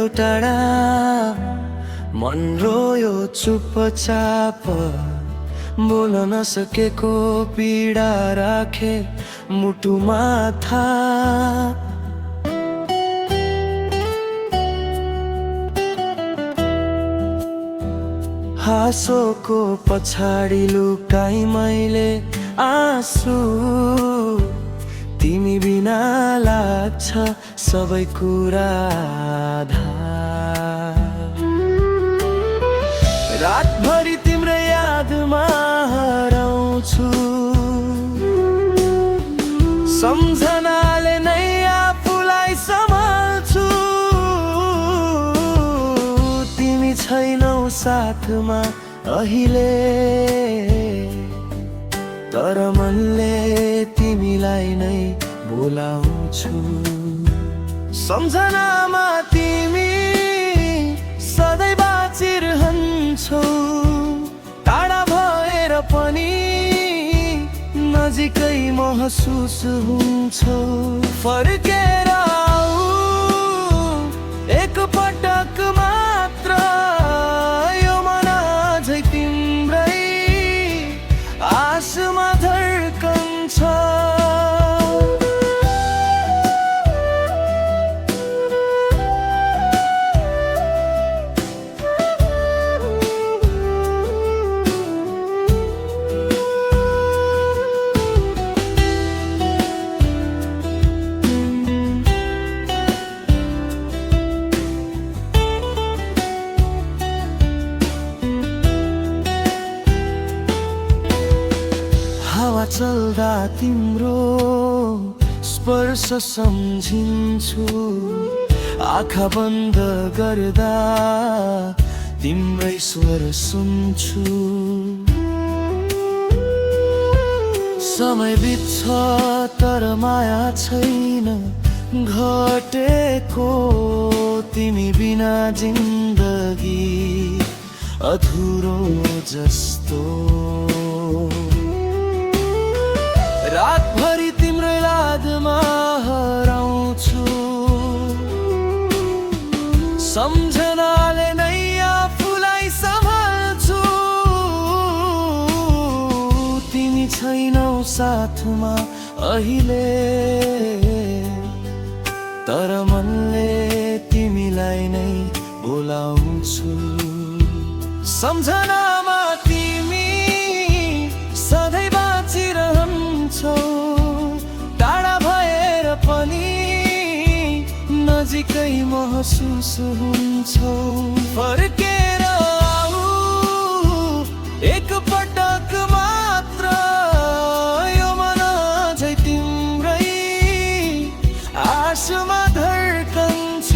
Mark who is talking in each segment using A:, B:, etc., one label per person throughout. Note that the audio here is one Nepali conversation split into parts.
A: गयो टाढा, मन रोयो चुपचाप, बोल्न नसकेको पीडा राखे मुटुमा थाप। हाँसोको पछाडि लुकाई मैले आँसु, तिमी बिना लाग्छ सबै कुरा आधार। रातभरि तिम्रो यादमा हराउँछु, सम्झनाले नै आफूलाई सम्हाल्छु। तिमी छैनौ साथमा अहिले, तर मनले तिमीलाई नै बोलाउँछु। सम्झनामा तिमी सधैँ बाँचिरहन्छौ, टाढा भएर पनि नजिकै महसुस हुन्छौ। फर्केर आऊ एक पटक मात्र, यो मन अझै तिम्रै आसमा धड्कन्छ। हावा चल्दा तिम्रो स्पर्श सम्झिन्छु, आँखा बन्द गर्दा तिम्रै स्वर सुन्छु। समय बित्छ तर माया छैन घटेको, तिमी बिना जिन्दगी अधुरो जस्तो। रातभरि तिम्रो यादमा हराउँछु, सम्झनाले नै आफूलाई सम्हाल्छु। तिमी छैनौ साथमा अहिले, तर मनले तिमीलाई नै बोलाउँछु। सम्झनामा तिमी सधैँ बाँचिरहन्छौ, टाढा भएर पनि नजिकै महसुस हुन्छौ। फर्केर आऊ एक पटक मात्र, यो मन अझै तिम्रै आसमा धड्कन्छ।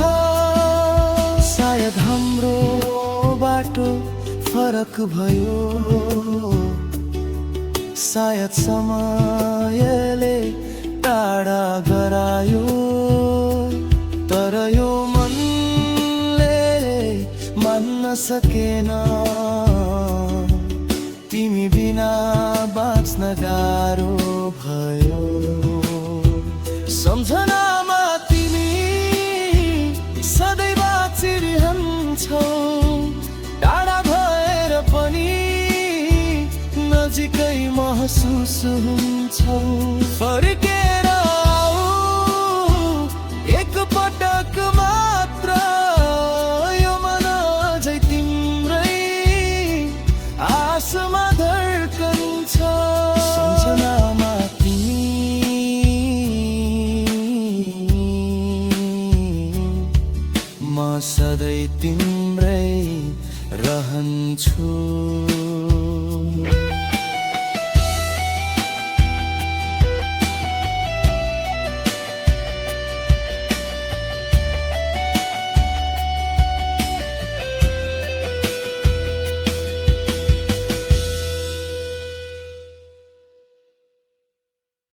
A: सायद हाम्रो बाटो फरक भयो, सायद समयले टाढा गरायो, तर यो मनले मान्न सकेन। तिमी बिना बाँच्न गाह्रो भयो। सम्झनामा तिमी सधैँ बाँचिरहन्छौ, टाढा भएर पनि नजिकै महसुस हुन्छौ। फर्केर आऊ एक पटक मात्र, यो मन अझै तिम्रै आसमा धड्कन्छ। सम्झनामा म सधैँ तिम्रै रहन्छु।